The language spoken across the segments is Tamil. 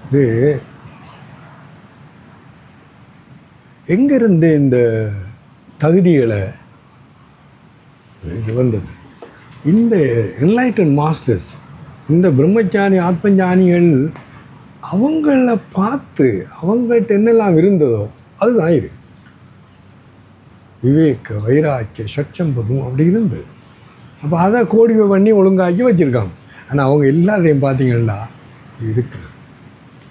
இது எங்கிருந்து இந்த தகுதிகளை இது வந்தது? இந்த என்லைட்டன் மாஸ்டர்ஸ், இந்த பிரம்மச்சாரி ஆத்மஞானிகள் அவங்கள பார்த்து அவங்கள்ட்ட என்னெல்லாம் இருந்ததோ அதுதான் இது. விவேக வைராக்கிய சட்சம்பதும் அப்படி இருந்தது. அப்போ அதை கோடிவை பண்ணி ஒழுங்காக்கி வச்சுருக்காங்க. ஆனால் அவங்க எல்லாரையும் பார்த்தீங்கன்னா இருக்குது.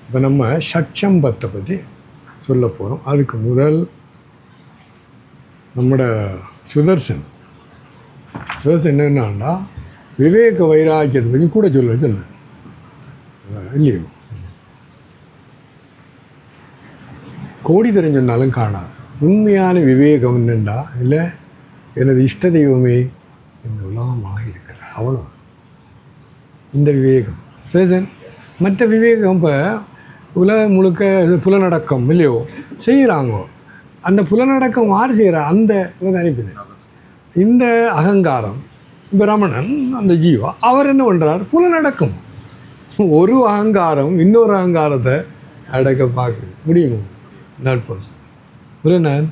இப்போ நம்ம சட்சம்பத்தை பற்றி சொல்ல போகிறோம். அதுக்கு முதல் நம்மளோட சுதர்சன் என்னென்னா விவேக வைராக்கியத்தை பற்றி கூட சொல்ல இல்லையோ, கோடி தெரிஞ்சொன்னாலும் காணாது. உண்மையான விவேகம் என்னென்னா, இல்லை எனது இஷ்ட தெய்வமே இந்த உலகமாக இருக்கிறார், அவ்வளோ இந்த விவேகம். சரி, மற்ற விவேகம் இப்போ உலகம் முழுக்க புலனடக்கம் இல்லையோ செய்கிறாங்க. அந்த புலனடக்கம் யார் செய்கிறா? அந்த இவங்க அனுப்பினேன். இந்த அகங்காரம் பிரமணன் அந்த ஜீவா அவர் என்ன பண்ணுறார்? புலனடக்கம். ஒரு அகங்காரம் இன்னொரு அகங்காரத்தை அடக்க பார்க்க முடியுமோ? புலனன்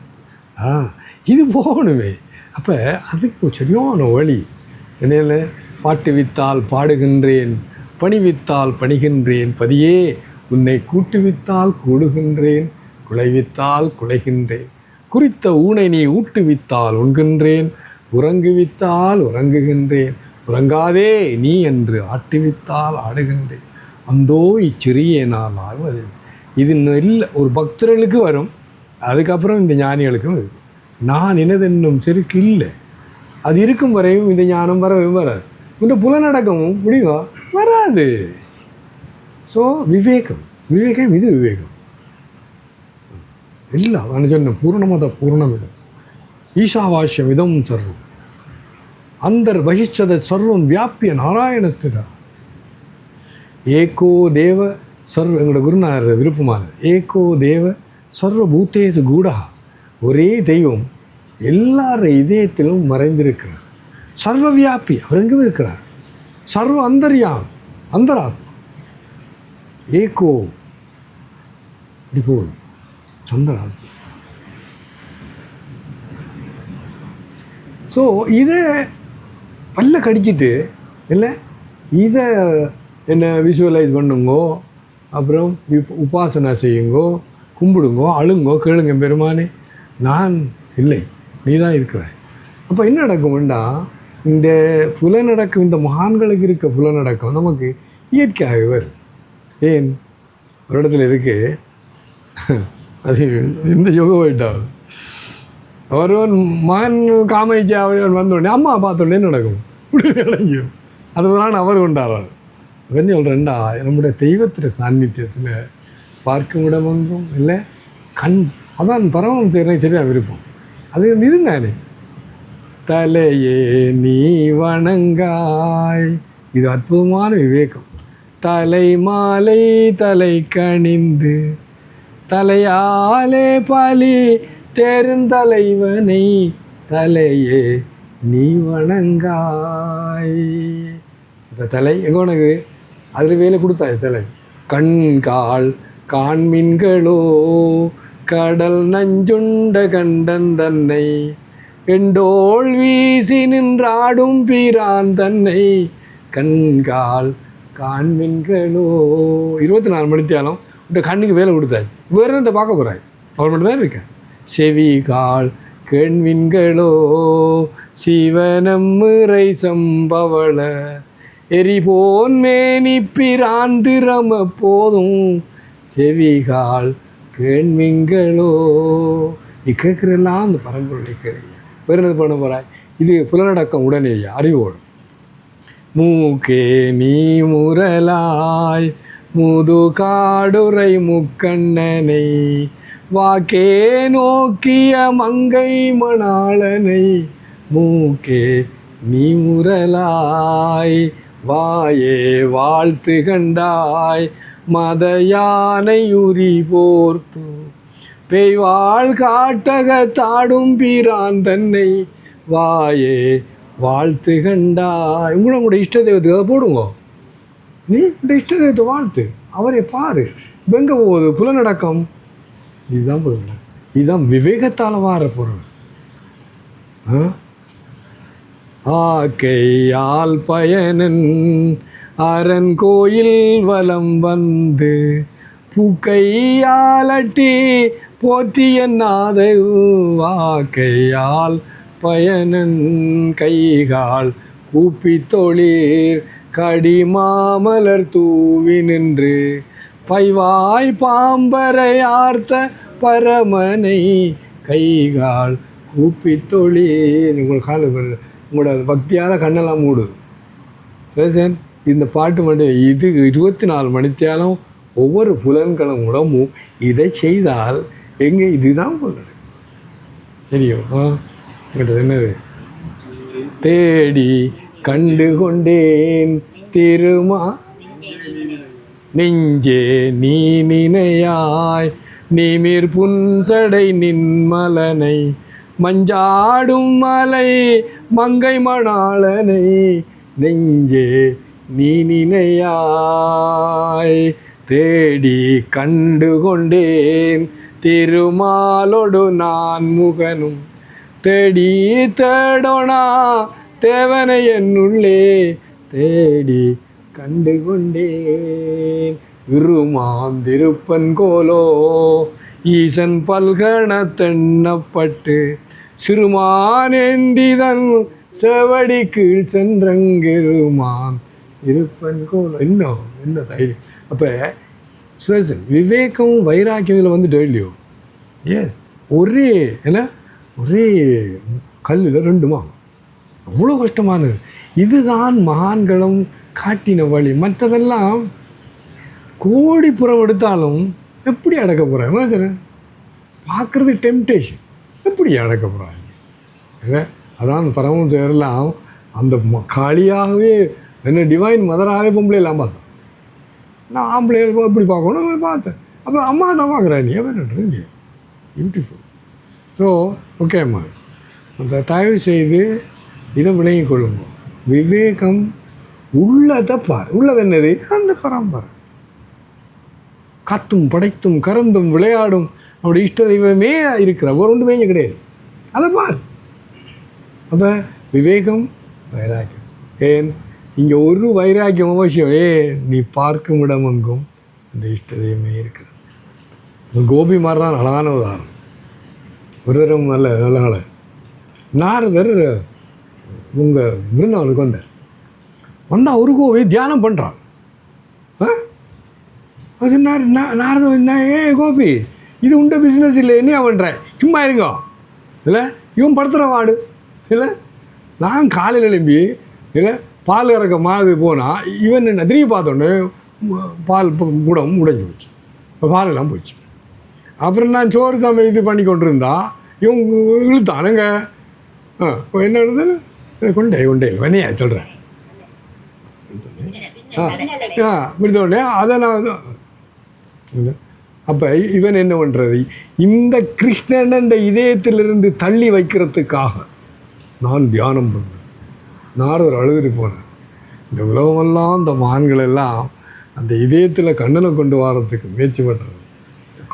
இது போகணுமே. அப்போ அதுக்கு சரியான வழி என்ன? பாட்டு வித்தால் பாடுகின்றேன், பணி வித்தால் பணிகின்றேன், பதியே உன்னை கூட்டுவித்தால் கூடுகின்றேன், குலைவித்தால் குலைகின்றேன், குறித்த ஊனை நீ ஊட்டுவித்தால் உண்கின்றேன், உறங்குவித்தால் உறங்குகின்றேன், உறங்காதே நீ என்று ஆட்டுவித்தால் ஆடுகின்றேன், அந்தோ இச்சிறிய நான் ஆகுவது. இது இல்லை, ஒரு பக்தர்களுக்கு வரும், அதுக்கப்புறம் இந்த ஞானிகளுக்கும் வரும். நான் எனதென்னும் செருக்கு இல்லை, அது இருக்கும் வரையும் இந்த ஞானம் வரவும் வராது. இந்த புலனடக்கமும் முடியுமா? வராது. ஸோ விவேகம் இது விவேகம் இல்லை. நான் சொன்ன பூர்ணமத பூர்ணமிதம் ஈஷாவாஸ்யம் இதம் சர்வம் அந்தர் பகிஷ்சத சர்வம் வியாபிய நாராயணத்திரா ஏகோ தேவ சர்வ. எங்களோட குருநாதர் விருப்பமான ஏகோ தேவ சர்வபூத்தேசு கூடா. ஒரே தெய்வம் எல்லார இதயத்திலும் மறைந்திருக்கிறார். சர்வ வியாபி, அவர் எங்கும் இருக்கிறார். சர்வ அந்தர்யாம், அந்தராத்மா ஏகோ இப்படி போகணும். சந்தராத்மா. ஸோ இதை பல்ல கடிச்சிட்டு இல்லை, இதை என்ன விஷுவலைஸ் பண்ணுங்கோ, அப்புறம் உபாசனை செய்யுங்கோ, கும்பிடுங்கோ, அழுங்கோ, கேளுங்க பெருமானே, நான் இல்லை, நீ தான் இருக்கிறாய். அப்போ என்ன நடக்கும்னா, இந்த புலநடக்கம், இந்த மகான்களுக்கு இருக்க புலநடக்கம் நமக்கு இயற்கையாகவே வரும். ஏன் ஒரு இடத்துல இருக்கு, அது இந்த யோக போயிட்டால் ஒருவன் மகன் காமைச்சா அவன் வந்தோடனே அம்மா பார்த்தோடனே நடக்கும், இப்படி விளங்கியும் அதுதான் அவர் கொண்டாடுறார். என்ன சொல்கிறேன்டா, நம்முடைய தெய்வத்தின் சாநித்தியத்தில் பார்க்கும் இடமெங்கும் இல்லை கண், அதான் பரமம் செய்கிறேன் சரியாக விருப்பம். அது இதுதானே, தலையே நீ வணங்காய், இது அற்புதமான விவேகம். தலை மாலை தலை கணிந்து தலையாலே பலி தேர்ந்தலைவனை தலையே நீ வணங்காய். இப்போ தலை எங்கே உனக்கு அதில் வேலை கொடுத்தாய். தலை கண்கால் காண்மீன்களோ கடல் நஞ்சுண்ட கண்டன் தன்னை எண்டோள் வீசி நின்றாடும் பீரான் தன்னை கண்கால் காண்மீன்களோ. 24 மணித்தியாலும் இந்த கண்ணுக்கு வேலை கொடுத்தாய். வேறு என்னத்தை பார்க்க போகிறாய்? அவர் மட்டும்தான் இருக்கேன். செவிகால் கேண்மீன்களோ சிவனம்முறை சம்பவள எரிபோன் மேனி பிராந்திரம போதும் செவிகால் கேண்மீன்களோ. நீ கேட்குறெல்லாம் அந்த பரம்பொருளை கேள்வி. வேறு என்னது பண்ண போகிறாய்? இது புலனடக்கம் உடனேயே அறிவோடு. மூக்கே நீ முரலாய் முது காடுரை முக்கண்ணனை வாக்கே நோக்கிய மங்கை மணாளனை மூக்கே நீ முரலாய் வாயே வாழ்த்து கண்டாய் மத யானை உரி போர்த்து பெய்வாள் காட்டக தாடும் பீரான் தன்னை வாயே வாழ்த்து கண்டாய். உங்களோட இஷ்ட தெய்வத்துக்காக போடுங்க. நீ இந்த இஷ்டத்தை வாழ்த்து, அவரை பாரு. இப்போ எங்கே போகுது புலனடக்கம்? இதுதான் பொருள், இதுதான் விவேகத்தால் வார பொருள். ஆக்கையால் பயனன் அரண் கோயில் வலம் வந்து பூக்கையாலட்டி போற்றிய நாதை. வாக்கையால் பயனன் கைகால் கூப்பி தொழிர் கடிமாமலர் தூவி நின்று பைவாய் பாம்பரையார்த்த பரமனை கைகால் கூப்பி தொழில். உங்கள் கால உங்களோட பக்தியால் கண்ணெல்லாம் மூடுது. சார் இந்த பாட்டு மட்டும் இது 24 மணித்தியாலும் ஒவ்வொரு புலன்களும் உடம்பும் இதை செய்தால் எங்கே இதுதான் பொருள். சரியோ? என்னது? தேடி கண்டு கொண்டேன் திருமா நெஞ்சே நீ நினையாய் நீமிர் புன்சடை நின்மலனை மஞ்சாடும் மலை மங்கை மணாளனை நெஞ்சே நீ நினையாய். தேடி கண்டு கொண்டேன் திருமாலோடு நான் முகனும் தேடி தேடோனா தேவனை என்னுள்ளே தேடி கண்டு கொண்டேன். இருமாந்திருப்பன் கோலோ ஈசன் பல்கண தென்னப்பட்டு சிறுமானேந்திதன் செவடி கீழ் சென்றங்கிருமான் இருப்பன் கோலோ. என்ன தைரியம்! அப்போ சுரேசன் விவேகம் வைராக்கியம் இதில் வந்துட்டு இல்லையோ? எஸ், ஒரே கல்லில் 2 மா, அவ்வளோ கஷ்டமானது. இதுதான் மகான்களும் காட்டின வழி. மற்றதெல்லாம் கோடி புறம் எடுத்தாலும் எப்படி அடக்க போகிறாங்க சார்? பார்க்குறது டெம்டேஷன், எப்படி அடக்க போகிறாங்க? அதான் பரமம் சேரலாம் அந்த காளியாகவே என்ன டிவைன் மதராகவே பொம்பளை எல்லாம் பார்த்தேன். நான் ஆம்பளை எப்படி பார்க்கணும் பார்த்தேன். அப்புறம் அம்மா தான் பார்க்குறேன். நீ என்ன பியூட்டிஃபுல். ஸோ ஓகே அம்மா, அந்த தயவு செய்து இதை விளங்கி கொள்ளுங்க. விவேகம் உள்ளதை பார். உள்ளது என்னது? அந்த பரம்பரை. கத்தும் படைத்தும் கறந்தும் விளையாடும் அவருடைய இஷ்ட தெய்வமே இருக்கிற ஒரு ஒன்றுமே கிடையாது. அதை பார். அப்போ விவேகம் வைராக்கியம். ஏன் இங்கே ஒரு வைராக்கியம் அவசியம்? நீ பார்க்கும் இடம் எங்கும் அந்த இஷ்ட தெய்வமே இருக்கிறது. கோபி மாதிரி தான் அழகான உதாரணம். ஒரு தரம் நல்ல நாரதர் உங்கள் விருந்தவனுக்கு வந்தால் ஒரு கோவை தியானம் பண்ணுறான். அது சொன்னார் நாரதர் என்ன, கோபி இது உண்ட பிஸ்னஸ் இல்லை, என்ன பண்ணுறேன், சும்மா இருங்க இல்லை, இவன் படுத்துகிற வாடு இல்லை. நான் காலையில் எழும்பி இல்லை பால் இறக்க மாதிரி போனால் இவன் என்ன திரும்பி பார்த்தோன்னே பால் குடம் உடைஞ்சி போச்சு, பாலெல்லாம் போச்சு. அப்புறம் நான் சோறு தான் இது பண்ணி கொண்டு இருந்தா இவங்க இழுத்தானுங்க. என்ன எழுதுன்னு கொண்டே வனியா சொல்கிறேன். விடுதோடனே அதை நான் அப்போ இவன் என்ன பண்ணுறது, இந்த கிருஷ்ணன் இதயத்திலிருந்து தள்ளி வைக்கிறதுக்காக நான் தியானம் பண்ணேன். நாரதர் அழுதுட்டு போனேன். இந்த உலகமெல்லாம் இந்த மான்களெல்லாம் அந்த இதயத்தில் கண்ணனை கொண்டு வரத்துக்கு முயற்சி பண்ணுறது,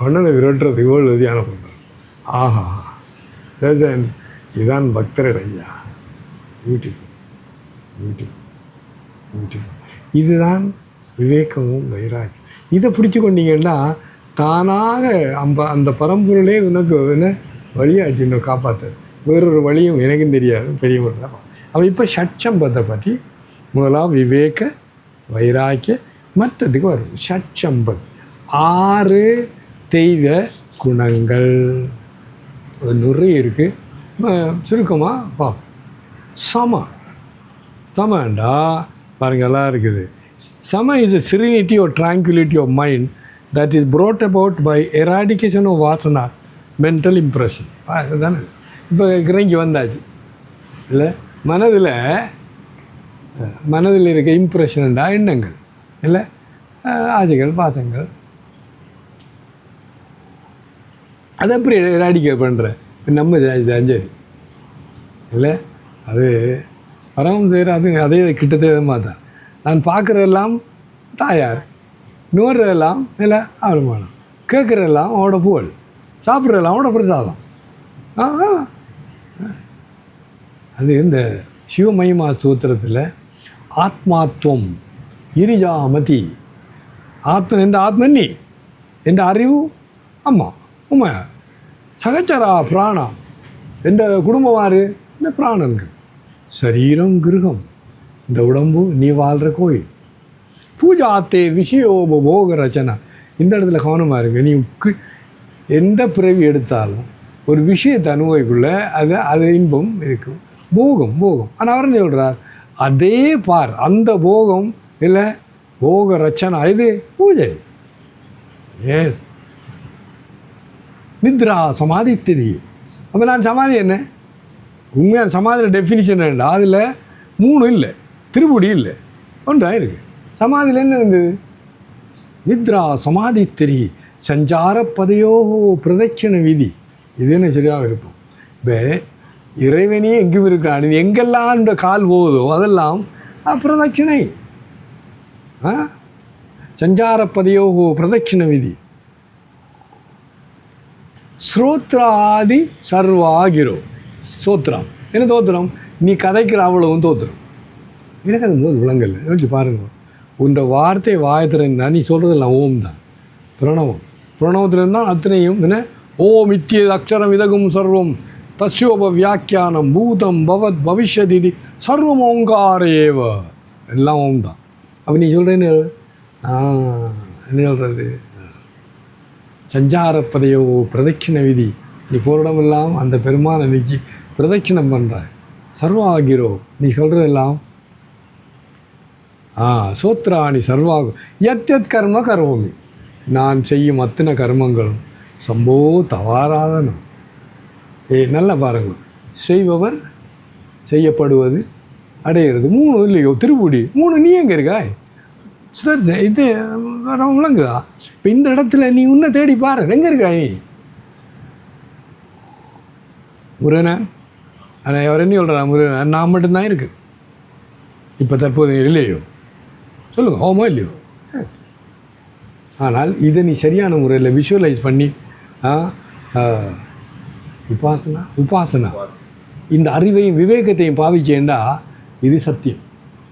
கண்ணனை விரட்டுறது இவ்வளோ தியானம் பண்ணுறது. ஆஹா தேசன், இதான் பக்தர் ஐயா. Beautiful beautiful beautiful. இதுதான் விவேகமும் வைராக்கியம். இதை பிடிச்சி கொண்டீங்கன்னா தானாக அந்த பரம்பொருளே உனக்கு என்ன வழியாச்சு இன்னும் காப்பாற்று. வேறொரு வழியும் எனக்கும் தெரியாது, பெரியவர்கள் தான். அப்போ இப்போ ஷட்சம்பத்தை பற்றி முதலாக விவேக வைராக்கிய மற்றதுக்கு வரும். ஷட்சம்பத் 6 தெய்வ குணங்கள் நிறைய இருக்குது. சுருக்கமாக பா சமண்டா பாருங்கெல்லாம் இருக்குது. Sama is a serenity or tranquility of mind that is brought about by eradication of vasana, mental impression. அதுதானே இப்போ இறங்கி வந்தாச்சு இல்லை. மனதில் இருக்க இம்ப்ரெஷன்டா எண்ணங்கள் இல்லை, ஆசைகள் பாசங்கள், அதை எப்படி எராடிகேட் பண்ணுற நம்ம சரி இல்லை. அது பரமம் செய்கிற அது அதே கிட்டத்தட்ட தான். நான் பார்க்குறதெல்லாம் தாயார், நோரெல்லாம் இல்லை அவமானம், கேட்குறெல்லாம் அவனோட புகழ், சாப்பிட்றெல்லாம் அவனோட பிரசாதம். அது இந்த சிவமகிமா சூத்திரத்தில் ஆத்மாத்வம் இரிஜாமதி, ஆத்மன் எந்த ஆத்மன் நீ, எந்த அறிவு அம்மா உண்மை, சகச்சரா பிராணம் எந்த குடும்பமாறு இந்த பிராணன்கள், சரீரம் கிருகம் இந்த உடம்பு நீ வாழ்கிற கோயில், பூஜாத்தே விஷயோபோக ரச்சனை. இந்த இடத்துல கவனமாக இருங்க. நீ எந்த பிறவி எடுத்தாலும் ஒரு விஷயத்தை அனுபவிக்குள்ள அது இன்பம் இருக்கும், போகம் போகம். ஆனால் அவர் என்ன சொல்கிறார், அதே பார் அந்த போகம் இல்லை போக ரச்சனை இது பூஜை. எஸ் நித்ரா சமாதி திதி. அப்போ நான் சமாதி என்ன உண்மையான சமாதியில் டெஃபினிஷன் என்ன, அதில் 3 இல்லை, திருப்புடி இல்லை, ஒன்றாக இருக்குது. சமாதியில் என்ன இருந்தது, நித்ரா சமாதி திரி சஞ்சார பதையோ பிரதட்சண விதி. இது என்ன சரியாக இருப்போம். இப்போ இறைவனே எங்கும் இருக்கான், எங்கெல்லாம் இந்த கால் போகுதோ அதெல்லாம் பிரதட்சிணை. சஞ்சார பதையோ பிரதட்சிண விதி. ஸ்ரோத்ராதி சர்வாகிரோ சோத்திரம். என்ன தோத்திரம், நீ கதைக்கிற அவ்வளவும் தோத்திரம். எனக்கு அது போது விளங்கல். யோசிச்சு பாருங்க, உன்ற வார்த்தை வாயத்திலிருந்தா நீ சொல்கிறதெல்லாம் ஓம் தான், பிரணவம். பிரணவத்திலிருந்தான் அத்தனையும். என்ன ஓம் இத்திய அக்ஷரம் இதகும் சர்வம் தஸ்யோப வியாக்கியானம் பூதம் பவத் பவிஷ்யதி சர்வம் ஓங்காரேவ, எல்லாம் ஓம் தான். அப்போ நீ சொல்கிறேன்னு என்ன சொல்கிறது, சஞ்சாரப்பதையோ பிரதட்சிண விதி. நீ போரிடமெல்லாம் அந்த பெருமானை நீக்கி பிரதட்சிணம் பண்ணுற சர்வாகிரோ. நீ சொல்கிறதெல்லாம் சோத்ராணி சர்வாகும் யத் கர்ம கர்மமி. நான் செய்யும் அத்தனை கர்மங்களும் சம்போ தவாராதனம். நல்லா பாருங்கள், செய்பவர் செய்யப்படுவது அடையிறது 3 இல்லையோ, திருப்புடி 3. நீ எங்கே இருக்காய், சரி இது விளங்குதா? இப்போ இந்த இடத்துல நீ இன்னும் தேடி பாரு, எங்கே இருக்கா நீ முருகன்? ஆனால் அவர் என்ன சொல்கிறா, முருகன் நான் மட்டும்தான் இருக்குது இப்போ தற்போது இல்லையோ, சொல்லுங்கள் ஹோமோ இல்லையோ. ஆனால் இதை நீ சரியான முறையில் விஷுவலைஸ் பண்ணி உபாசனா இந்த அறிவையும் விவேகத்தையும் பாவிச்சேண்டா இது சத்தியம்.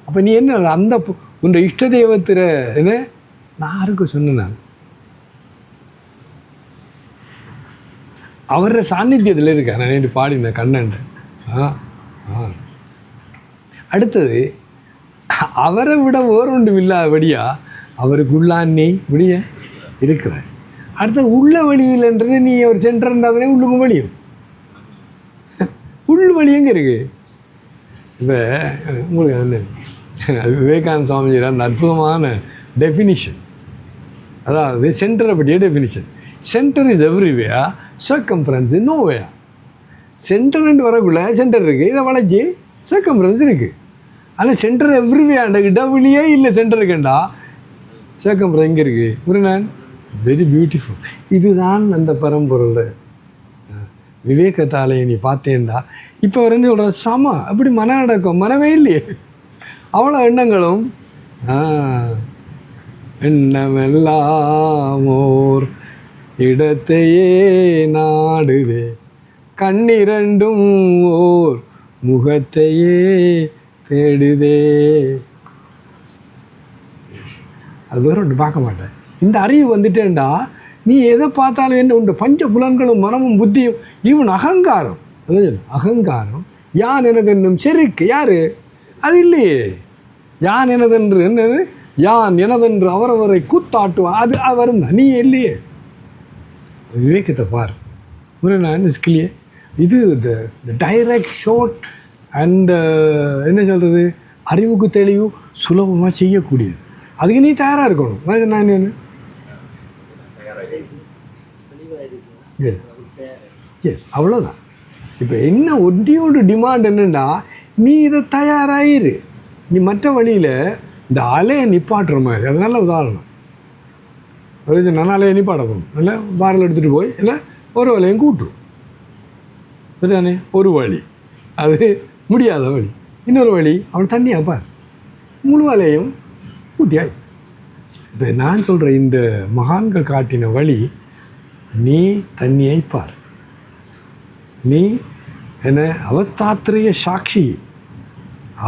அப்போ நீ என்ன அந்த உன் இஷ்ட தெய்வத்தில் என்ன நான் யாருக்கும் சொன்னேன், நான் அவர சாநித்தியத்தில் இருக்கேன். நான் நேற்று பாடினேன் கண்ணன்ட. அடுத்தது அவரை விட வேறொன்றும் இல்லாதபடியா அவருக்குள்ளான்னே விடிய இருக்கிறேன். அடுத்தது உள்ள வழியில்ன்றது நீ ஒரு சென்டர் இருந்தாதானே உள்ளுக்கும் வழியும். உள் வழி எங்கே இருக்குது? இப்போ உங்களுக்கு அது விவேகானந்த சுவாமிஜி அந்த அற்புதமான டெஃபினிஷன், அதாவது சென்டரை பற்றிய டெஃபினிஷன். சென்டர் இஸ் எவ்ரிவேயா, சர்க்கம்ஃபரன்ஸ் நோவேயா. சென்டர்ன்ட்டு வரக்குள்ள சென்டர் இருக்குது, இதை வளைச்சி சர்க்கம்ஃபரன்ஸ் இருக்குது. ஆனால் சென்டர் எவ்ரிவேயாண்ட இடவெளியே இல்லை சென்டர் இருக்குண்டா சர்க்கம்ஃபரன்ஸ் எங்கே இருக்குது? Murugan very beautiful. இதுதான் அந்த பரம்பொருள் விவேகத்தாலே நீ பார்த்தேன்டா. இப்போ அவர் என்ன சொல்கிற, சம அப்படி மன அடக்கம், மனமே இல்லையே, அவ்வளோ எண்ணங்களும். எண்ணமெல்லாம் ஓர் இடத்தையே நாடுதே, கண்ணிரண்டும் ஓர் முகத்தையே தேடுதே. அது வேற ஒன்று பார்க்க மாட்டேன். இந்த அறிவு வந்துட்டேன்டா நீ எதை பார்த்தாலும் என்ன உண்டு, பஞ்ச புலன்களும் மனமும் புத்தியும், இவன் அகங்காரம். அகங்காரம் யான் எனதென்னும் செருக்கு யாரு அது இல்லையே. யான் எனதென்று என்னது, யான் எனதென்று அவரவரை கூத்தாட்டுவான், அது வரும் தான், நீ இல்லையே. விவேகத்தை பார் முருகன் ஸ்கில்லியே. இது டைரக்ட் ஷார்ட் அண்ட் என்ன சொல்கிறது, அறிவுக்கு தெளிவு சுலபமாக செய்யக்கூடியது. அதுக்கு நீ தயாராக இருக்கணும். நான் என்ன எஸ் அவ்வளோதான். இப்போ என்ன ஒட்டியோட டிமாண்ட் என்னென்னா, நீ இதை தயாராகிரு. நீ மற்ற வழியில் இந்த அலையை நிப்பாட்டுற மாதிரி, அது நல்ல உதாரணம். நான் அலையை நிப்பாட்ட போகணும், இல்லை பாரில் எடுத்துகிட்டு போய் இல்லை ஒரு வலையும் கூட்டு சரிதானே. ஒரு வழி அது முடியாத வழி, இன்னொரு வழி அவன் தண்ணியாக பார், முழு வலையும் கூட்டியாய். இப்போ நான் சொல்கிறேன், இந்த மகான்கள் காட்டின வழி, நீ தண்ணியை பார், நீ என்ன அவஸ்தாத்திரைய சாட்சி,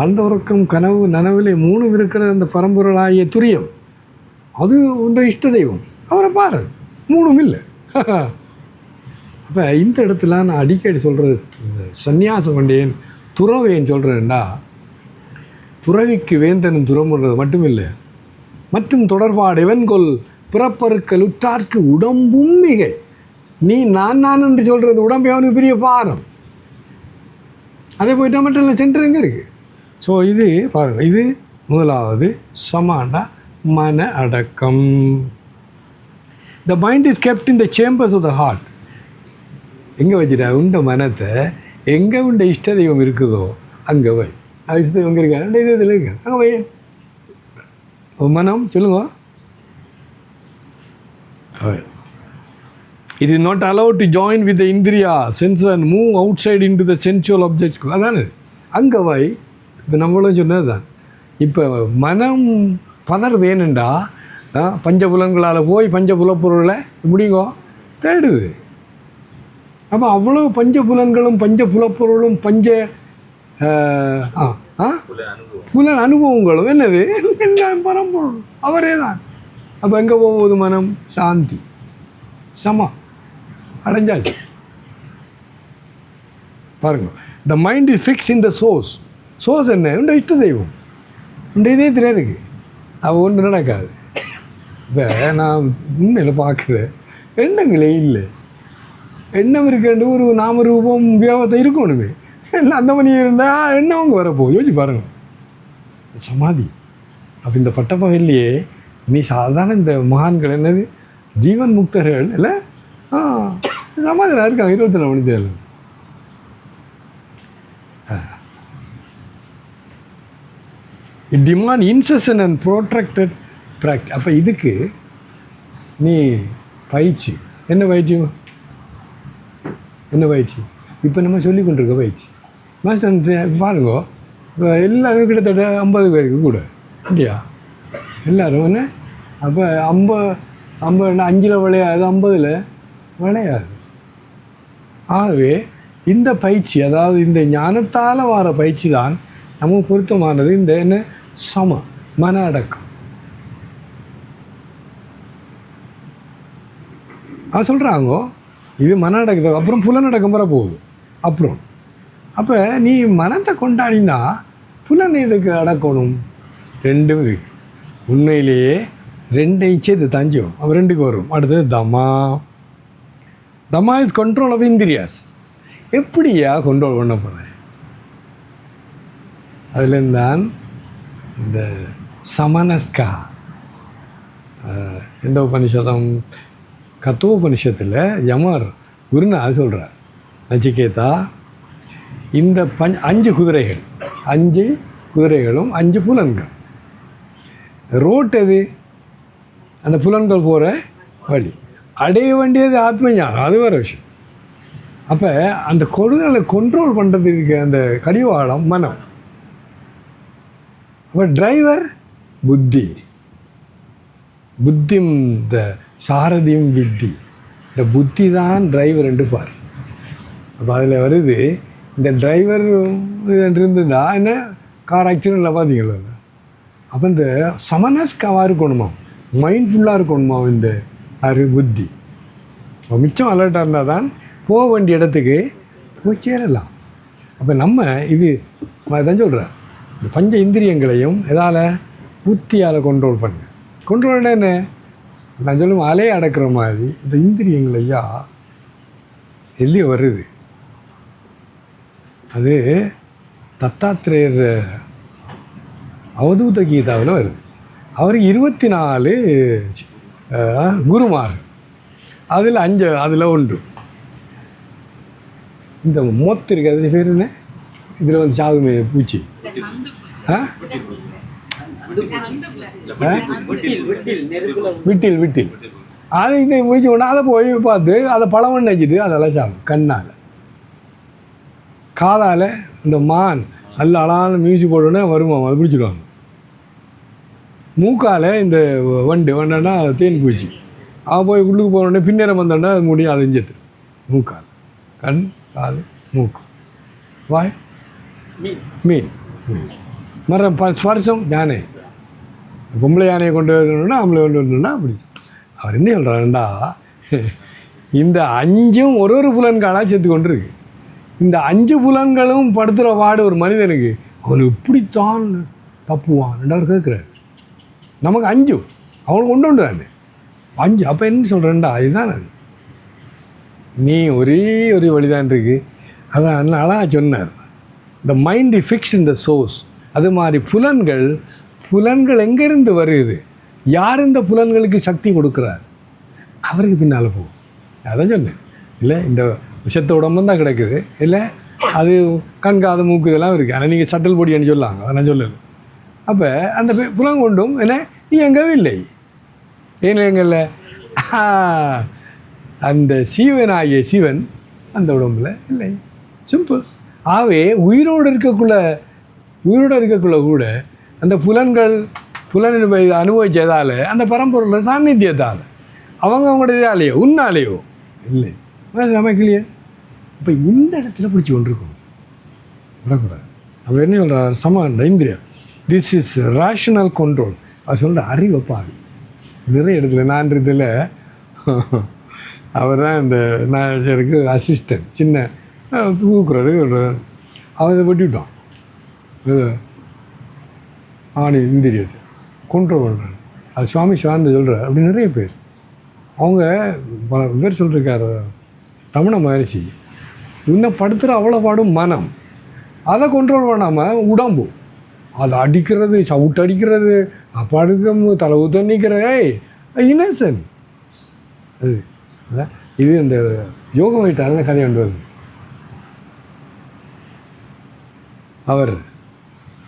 ஆழ்ந்த உறக்கம் கனவு நனவிலே 3 இருக்கிற அந்த பரம்பொருளாகிய துரியம், அது உண்ட இஷ்ட தெய்வம், அவரை பாரு, 3 இல்லை. அப்போ இந்த இடத்துல நான் அடிக்கடி சொல்கிறது, சந்நியாசம் கொண்டேன் துறவேன்னு சொல்கிறேன்னா, துறவிக்கு வேந்தனும் துறமுறது மட்டும் இல்லை, மற்றும் தொடர்பாடு எவன்கொல் பிறப்பருக்கள் உற்றார்க்கு உடம்பும் மிகை. நீ நான் என்று சொல்கிறது உடம்பை அவனுக்கு பெரிய பாரம். அதே போயிட்டா மட்டும் இல்லை, சென்டர் எங்கே இருக்குது? ஸோ இது பாருங்கள், இது முதலாவது சமாண்டா மன அடக்கம். The mind is kept in the chambers of the heart. எங்கே வச்சுட்டா உண்ட மனத்தை, எங்கே உண்ட இஷ்ட தெய்வம் இருக்குதோ அங்கே வை. அது இஷ்ட தெய்வம் இருக்கா, ரெண்டு இதில் இருக்கு, அங்கே வை. மனம் சொல்லுங்க. It is not allowed to join with the indriya sense and move outside into the sensual objects. அதானே அங்கே வை. இப்போ நம்மளும் சொன்னது தான். இப்போ மனம் பதறது ஏனுண்டா, பஞ்சபுலன்களால் போய் பஞ்சபுலப்பொருளை முடியுங்கோ தேடுது. அப்போ அவ்வளோ பஞ்சபுலன்களும் பஞ்சபுலப்பொருளும் புலன் அனுபவங்களும் என்னது, பரம்பொருள் அவரே தான். அப்போ எங்கே போகுது மனம்? சாந்தி, சமா அடைஞ்சாச்சு. பாருங்க, த mind is fix in the source. Source என்ன? உண்ட இஷ்ட தெய்வம், உண்ட இதயத்திலே இருக்குது. அது ஒன்று நடக்காது. இப்போ நான் உண்மையில் பார்க்குறேன், எண்ணங்களே இல்லை. எண்ணம் இருக்கின்ற ஒரு நாம ரூபம் வியாபத்தை இருக்கணுமே, எல்லாம் அந்த மணி இருந்தால் எண்ணம் அவங்க வரப்போகுது. யோசிச்சு பாருங்கள், சமாதி. அப்போ இந்த பட்டப்பகல்லையே நீ சாதாரண இந்த மகான்கள் என்னது ஜீவன் முக்தர்கள் இல்லை, சமாதியில் இருக்காங்க 24 மணி தேவை. It demand incision and protracted practice. அப்போ இதுக்கு நீ பயிற்சி, என்ன பயிற்சி? என்ன பயிற்சி? இப்போ நம்ம சொல்லி கொண்டிருக்க பயிற்சி. மாஸ்டர் பாருங்க, இப்போ எல்லோரும் கிட்டத்தட்ட 50 பேருக்கு கூட இல்லையா, எல்லோரும் என்ன. அப்போ 50 5 விளையாது, 50 விளையாது. ஆகவே இந்த பயிற்சி, அதாவது இந்த ஞானத்தால் வர பயிற்சி தான் நமக்கு பொருத்தமானது. இந்த என்ன சம மன அடக்கம். அது சொல்கிறாங்க, இது மன அடக்கத்துக்கு அப்புறம் புலனடக்கம் வர போகுது. அப்புறம் அப்போ நீ மனத்தை கொண்டாடினா புலன் எதுக்கு அடக்கணும்? 2 உண்மையிலேயே 2 சேர்த்து தஞ்சும், அப்போ 2க்கு வரும். அடுத்தது தமா. தமா இஸ் கண்ட்ரோல் ஆஃப் இந்திரியாஸ். எப்படியா கண்ட்ரோல் பண்ண போகிறேன்? அதுலேருந்து தான் இந்த சமனஸ்கா எந்த உபனிஷதம், கத்தோபனிஷத்தில் யமர் குருநாதர் சொல்கிறார், நச்சிகேதா, இந்த 5 குதிரைகள், 5 குதிரைகளும் 5 புலன்கள். ரோட் எது? அந்த புலன்கள் போகிற வழி. அடைய வேண்டியது ஆத்ம ஞானம், அது வேறு விஷயம். அப்போ அந்த கொடுதலை கண்ட்ரோல் பண்ணுறதுக்கு அந்த கடிவாளம் மனம். அப்போ டிரைவர் புத்தி. புத்திம் த சாரதியும் வித்தி. இந்த புத்தி தான் டிரைவர் என்று பார். அப்போ அதில் வருது, இந்த டிரைவர் இருந்துன்னா என்ன, கார் ஆக்சிடெண்ட்டில் பார்த்தீங்களா? அப்போ இந்த சமனஸ்காவாக இருக்கணுமா, மைண்ட்ஃபுல்லாக இருக்கணுமா இந்த புத்தி. மிச்சம் அலர்ட்டாக இருந்தால் தான் போக வேண்டிய இடத்துக்கு போய் சேரலாம். அப்போ நம்ம இது தான் சொல்கிறேன், இந்த பஞ்ச இந்திரியங்களையும் எதால் புத்தியால் கண்ட்ரோல் பண்ணு. கண்ட்ரோல்னா என்ன? நான் சொல்லுவேன், அலையை அடக்கிற மாதிரி இந்த இந்திரியங்களையா எல்லையே வருது. அது தத்தாத்திரேயர் அவதூத கீதாவில் வருது. அவருக்கு 24 குருமார், அதில் 5 அதில் உண்டு. இந்த மொத்து இருக்குது, அது பேர் என்ன, இதில் வந்து சாகுமே பூச்சி, விட்டில் விட்டில். அது இதை முடிச்ச உடனே அதை போய் பார்த்து அதை பழம் நினைச்சிட்டு அதெல்லாம் சாகும். கண்ணால், காதால் இந்த மான் நல்ல அழகான மியூசிக் போட்டோன்னே வருமா, அது பிடிச்சிடுவாங்க. மூக்கால் இந்த வண்டாண்டா தேன் பூச்சி அவன் போய் உள்ளுக்கு போனோடனே பின்னேரம் வந்தாண்டா அது முடியும் அது இஞ்சத்து மூக்கால் கண் காது மூக்கு வாய் மீன் மரம் ஸ்பர்சம் யானை பொம்பளை யானையை கொண்டு வரணுன்னா ஆம்பளை கொண்டு வரணுன்னா அப்படி அவர் என்ன சொல்கிறாருண்டா இந்த 5ம் ஒரு புலன்காலாக சேர்த்து கொண்டு இருக்கு இந்த 5 புலன்களும் படுத்துகிற வாடு ஒரு மனிதனுக்கு அவன் இப்படித்தான் தப்புவான் அவர் கேட்குறாரு நமக்கு 5 அவனுக்கு கொண்டு தானே 5 அப்போ என்ன சொல்கிறேன்டா இதுதான் நான் நீ ஒரே ஒரு வழிதான் இருக்கு அதான் அதனால சொன்னார் இந்த mind fix in the source அது மாதிரி புலன்கள் எங்கேருந்து வருது யார் இந்த புலன்களுக்கு சக்தி கொடுக்குறார் அவருக்கு பின்னால் போகும் அதான் சொன்னேன் இல்லை இந்த விஷத்த உடம்பு தான் கிடக்குது இல்லை அது கண்காது மூக்கு இதெல்லாம் இருக்குது ஆனால் நீங்கள் சட்டல் பொடியான்னு சொல்லாங்க அதை நான் சொல்லலை அப்போ அந்த புலம் கொண்டும் என்ன நீ எங்கவே இல்லை ஏன் எங்கல்ல அந்த சீவனாகிய சிவன் அந்த உடம்புல இல்லை சிம்பிள் ஆகவே உயிரோடு இருக்கக்குள்ள கூட அந்த புலன்கள் அனுபவிச்சதால் அந்த பரம்பொருள் சாநித்தியத்தால் அவங்களோட இதாலேயோ உன்னாலேயோ இல்லை நமக்குலையே இப்போ இந்த இடத்துல பிடிச்சி கொண்டிருக்கணும் விடக்கூடாது அவர் என்ன சொல்கிறார் சமான் இந்திரியா திஸ் இஸ் ரேஷனல் கண்ட்ரோல் அவர் சொல்கிற அறிவைப்பாரு நிறைய இடத்துல நான் இதில் அவர் தான் இந்த மேனேஜருக்கு அசிஸ்டன்ட் சின்ன தூக்குறது அதை வெட்டிவிட்டான் ஆணி இந்திரியத்தை கண்ட்ரோல் பண்ணுறாங்க அது சுவாமி சிவானந்த சொல்கிறார் அப்படி நிறைய பேர் அவங்க பேர் சொல்லியிருக்காரு ரமண மகரிஷி இன்னும் படுத்துகிற அவ்வளோ பாடும் மனம் அதை கண்ட்ரோல் பண்ணாமல் உடம்பு அதை அடிக்கிறது சவுட்டு அடிக்கிறது படுக்க தலை ஊற்ற நிற்கிறது இன்னசென்ட் அது இது இந்த யோகம் வைட்டால் கதை கொண்டு வருது அவர்